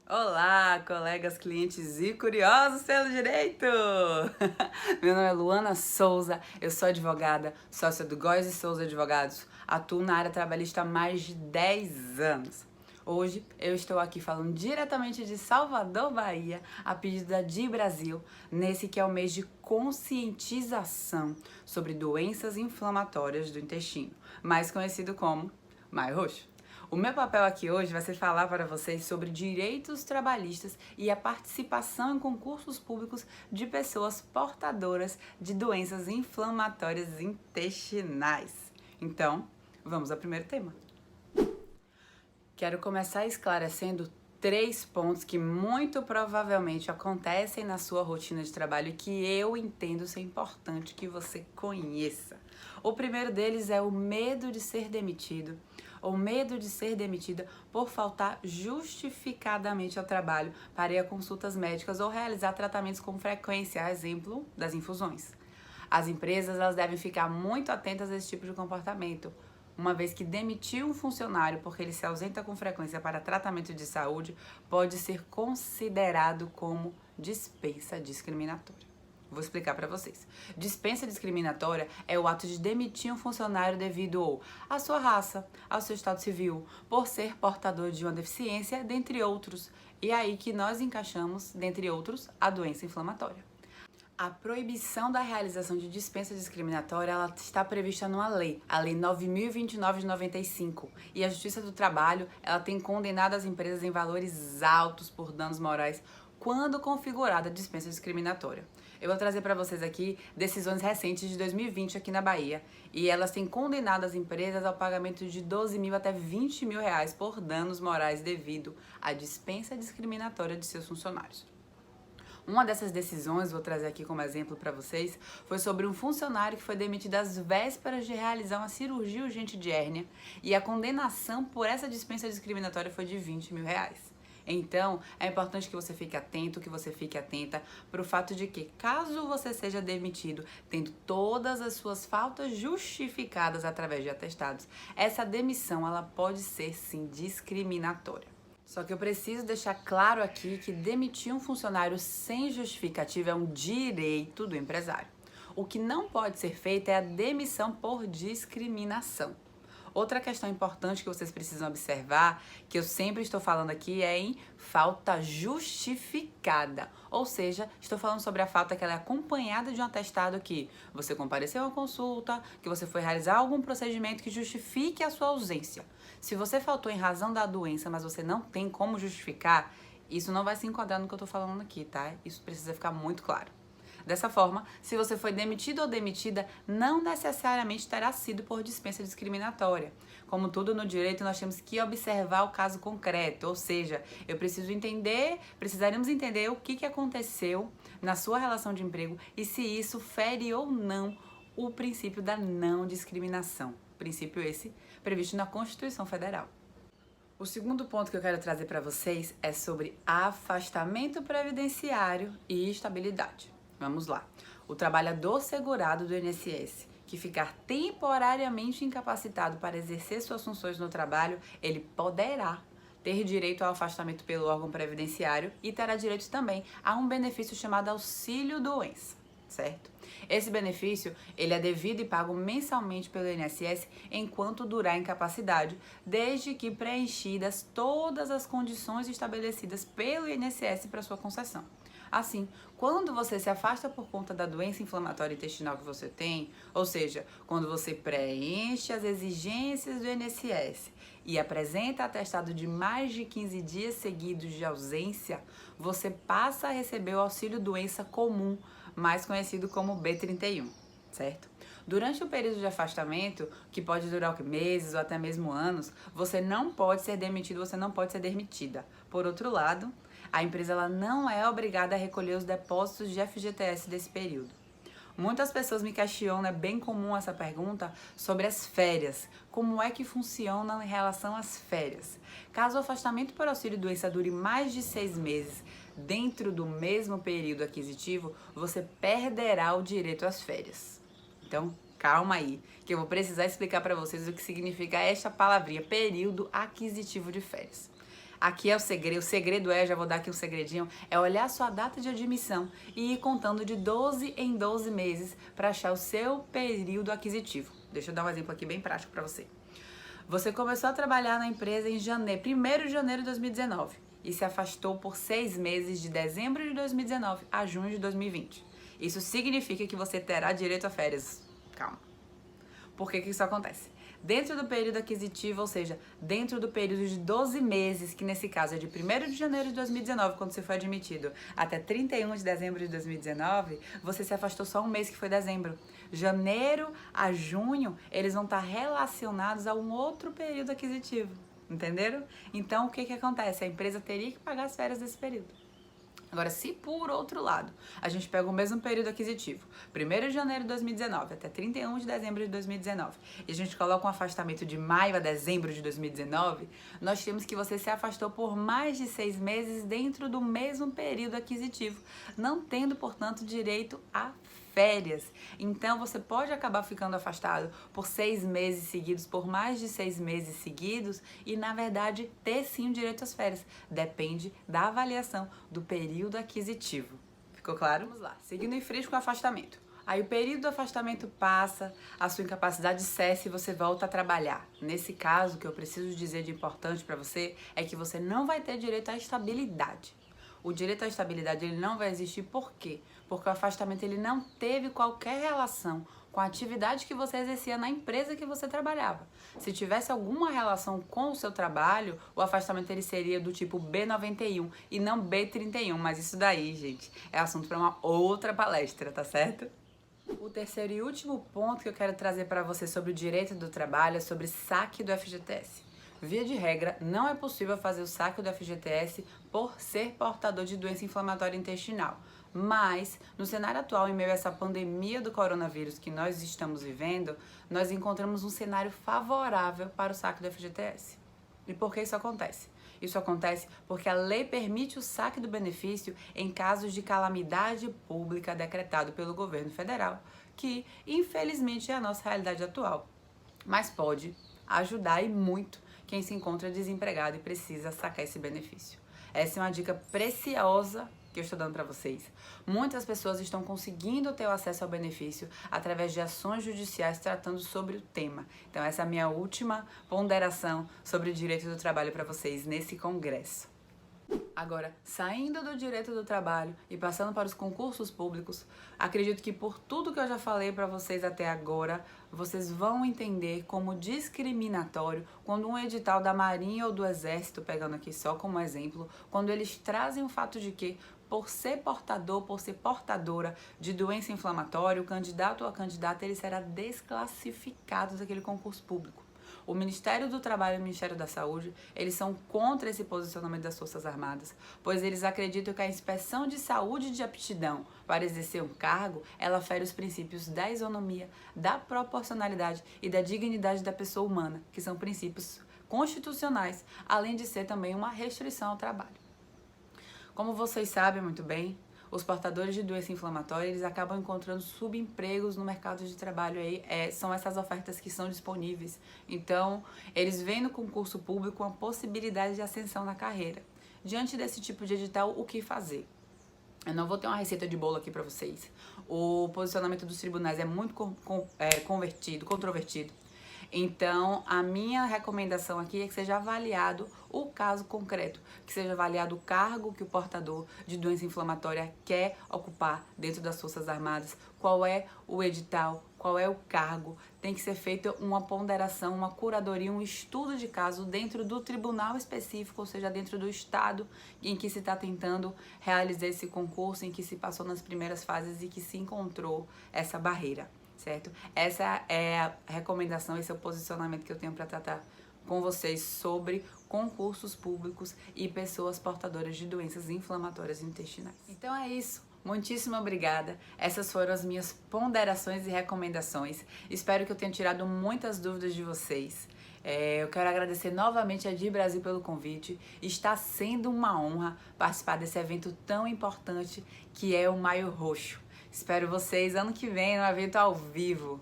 Olá, colegas, clientes e curiosos pelo direito! Meu nome é Luana Souza, eu sou advogada, sócia do Góes e Souza Advogados, atuo na área trabalhista há mais de 10 anos. Hoje eu estou aqui falando diretamente de Salvador, Bahia, a pedido da Di Brasil, nesse que é o mês de conscientização sobre doenças inflamatórias do intestino, mais conhecido como Maio Roxo. O meu papel aqui hoje vai ser falar para vocês sobre direitos trabalhistas e a participação em concursos públicos de pessoas portadoras de doenças inflamatórias intestinais. Então, vamos ao primeiro tema. Quero começar esclarecendo 3 pontos que muito provavelmente acontecem na sua rotina de trabalho e que eu entendo ser importante que você conheça. O primeiro deles é o medo de ser demitido ou medo de ser demitida por faltar justificadamente ao trabalho para ir a consultas médicas ou realizar tratamentos com frequência, a exemplo das infusões. As empresas elas devem ficar muito atentas a esse tipo de comportamento, uma vez que demitir um funcionário porque ele se ausenta com frequência para tratamento de saúde pode ser considerado como dispensa discriminatória. Vou explicar para vocês. Dispensa discriminatória é o ato de demitir um funcionário devido à sua raça, ao seu estado civil, por ser portador de uma deficiência, dentre outros. E é aí que nós encaixamos, dentre outros, a doença inflamatória. A proibição da realização de dispensa discriminatória ela está prevista numa lei, a Lei 9.029 de 95, e a Justiça do Trabalho ela tem condenado as empresas em valores altos por danos morais quando configurada a dispensa discriminatória. Eu vou trazer para vocês aqui decisões recentes de 2020 aqui na Bahia, e elas têm condenado as empresas ao pagamento de 12 mil até 20 mil reais por danos morais devido à dispensa discriminatória de seus funcionários. Uma dessas decisões, vou trazer aqui como exemplo para vocês, foi sobre um funcionário que foi demitido às vésperas de realizar uma cirurgia urgente de hérnia e a condenação por essa dispensa discriminatória foi de 20 mil reais. Então, é importante que você fique atento, que você fique atenta para o fato de que, caso você seja demitido, tendo todas as suas faltas justificadas através de atestados, essa demissão ela pode ser sim discriminatória. Só que eu preciso deixar claro aqui que demitir um funcionário sem justificativa é um direito do empresário. O que não pode ser feito é a demissão por discriminação. Outra questão importante que vocês precisam observar, que eu sempre estou falando aqui, é em falta justificada. Ou seja, estou falando sobre a falta que ela é acompanhada de um atestado que você compareceu a uma consulta, que você foi realizar algum procedimento que justifique a sua ausência. Se você faltou em razão da doença, mas você não tem como justificar, isso não vai se enquadrar no que eu estou falando aqui, tá? Isso precisa ficar muito claro. Dessa forma, se você foi demitido ou demitida, não necessariamente terá sido por dispensa discriminatória. Como tudo no direito, nós temos que observar o caso concreto, ou seja, precisaremos entender o que aconteceu na sua relação de emprego e se isso fere ou não o princípio da não discriminação. Princípio esse previsto na Constituição Federal. O segundo ponto que eu quero trazer para vocês é sobre afastamento previdenciário e estabilidade. Vamos lá. O trabalhador segurado do INSS que ficar temporariamente incapacitado para exercer suas funções no trabalho, ele poderá ter direito ao afastamento pelo órgão previdenciário e terá direito também a um benefício chamado auxílio-doença, certo? Esse benefício, ele é devido e pago mensalmente pelo INSS enquanto durar a incapacidade, desde que preenchidas todas as condições estabelecidas pelo INSS para sua concessão. Assim, quando você se afasta por conta da doença inflamatória intestinal que você tem, ou seja, quando você preenche as exigências do INSS e apresenta atestado de mais de 15 dias seguidos de ausência, você passa a receber o auxílio doença comum, mais conhecido como B31, certo? Durante o período de afastamento, que pode durar meses ou até mesmo anos, você não pode ser demitido, você não pode ser demitida. Por outro lado, a empresa ela não é obrigada a recolher os depósitos de FGTS desse período. Muitas pessoas me questionam, é bem comum essa pergunta, sobre as férias. Como é que funciona em relação às férias? Caso o afastamento por auxílio-doença dure mais de 6 meses dentro do mesmo período aquisitivo, você perderá o direito às férias. Então, calma aí, que eu vou precisar explicar para vocês o que significa esta palavrinha, período aquisitivo de férias. Aqui é o segredo é, já vou dar aqui um segredinho, é olhar a sua data de admissão e ir contando de 12 em 12 meses para achar o seu período aquisitivo. Deixa eu dar um exemplo aqui bem prático para você. Você começou a trabalhar na empresa em janeiro, 1º de janeiro de 2019 e se afastou por 6 meses de dezembro de 2019 a junho de 2020. Isso significa que você terá direito a férias. Calma. Por que isso acontece? Dentro do período aquisitivo, ou seja, dentro do período de 12 meses, que nesse caso é de 1º de janeiro de 2019, quando você foi admitido, até 31 de dezembro de 2019, você se afastou só um mês, que foi dezembro. Janeiro a junho, eles vão estar relacionados a um outro período aquisitivo, entenderam? Então, o que acontece? A empresa teria que pagar as férias desse período. Agora, se por outro lado, a gente pega o mesmo período aquisitivo, 1º de janeiro de 2019 até 31 de dezembro de 2019, e a gente coloca um afastamento de maio a dezembro de 2019, nós temos que você se afastou por mais de 6 meses dentro do mesmo período aquisitivo, não tendo, portanto, direito a férias. Então, você pode acabar ficando afastado por 6 meses seguidos, por mais de 6 meses seguidos, e, na verdade, ter sim o direito às férias. Depende da avaliação do período aquisitivo. Ficou claro? Vamos lá. Seguindo em frente com o afastamento. Aí o período do afastamento passa, a sua incapacidade cessa e você volta a trabalhar. Nesse caso, o que eu preciso dizer de importante para você é que você não vai ter direito à estabilidade. O direito à estabilidade ele não vai existir por quê? Porque o afastamento ele não teve qualquer relação com a atividade que você exercia na empresa que você trabalhava. Se tivesse alguma relação com o seu trabalho, o afastamento ele seria do tipo B91 e não B31, mas isso daí, gente, é assunto para uma outra palestra, tá certo? O terceiro e último ponto que eu quero trazer para você sobre o direito do trabalho é sobre saque do FGTS. Via de regra, não é possível fazer o saque do FGTS por ser portador de doença inflamatória intestinal. Mas, no cenário atual, em meio a essa pandemia do coronavírus que nós estamos vivendo, nós encontramos um cenário favorável para o saque do FGTS. E por que isso acontece? Isso acontece porque a lei permite o saque do benefício em casos de calamidade pública decretado pelo governo federal, que, infelizmente, é a nossa realidade atual. Mas pode ajudar e muito quem se encontra desempregado e precisa sacar esse benefício. Essa é uma dica preciosa que eu estou dando para vocês. Muitas pessoas estão conseguindo ter o acesso ao benefício através de ações judiciais tratando sobre o tema. Então essa é a minha última ponderação sobre o direito do trabalho para vocês nesse congresso. Agora, saindo do direito do trabalho e passando para os concursos públicos, acredito que por tudo que eu já falei para vocês até agora, vocês vão entender como discriminatório quando um edital da Marinha ou do Exército, pegando aqui só como exemplo, quando eles trazem o fato de que por ser portador, por ser portadora de doença inflamatória, o candidato ou a candidata ele será desclassificado daquele concurso público. O Ministério do Trabalho e o Ministério da Saúde, eles são contra esse posicionamento das Forças Armadas, pois eles acreditam que a inspeção de saúde e de aptidão para exercer um cargo, ela fere os princípios da isonomia, da proporcionalidade e da dignidade da pessoa humana, que são princípios constitucionais, além de ser também uma restrição ao trabalho. Como vocês sabem muito bem, os portadores de doença inflamatória, eles acabam encontrando subempregos no mercado de trabalho aí, são essas ofertas que são disponíveis. Então, eles veem no concurso público uma possibilidade de ascensão na carreira. Diante desse tipo de edital, o que fazer? Eu não vou ter uma receita de bolo aqui para vocês. O posicionamento dos tribunais é muito controvertido. Então, a minha recomendação aqui é que seja avaliado o caso concreto, que seja avaliado o cargo que o portador de doença inflamatória quer ocupar dentro das Forças Armadas, qual é o edital, qual é o cargo. Tem que ser feita uma ponderação, uma curadoria, um estudo de caso dentro do tribunal específico, ou seja, dentro do estado em que se está tentando realizar esse concurso, em que se passou nas primeiras fases e que se encontrou essa barreira. Certo? Essa é a recomendação, esse é o posicionamento que eu tenho para tratar com vocês sobre concursos públicos e pessoas portadoras de doenças inflamatórias intestinais. Então é isso. Muitíssimo obrigada. Essas foram as minhas ponderações e recomendações. Espero que eu tenha tirado muitas dúvidas de vocês. Eu quero agradecer novamente a Di Brasil pelo convite. Está sendo uma honra participar desse evento tão importante que é o Maio Roxo. Espero vocês ano que vem no evento ao vivo.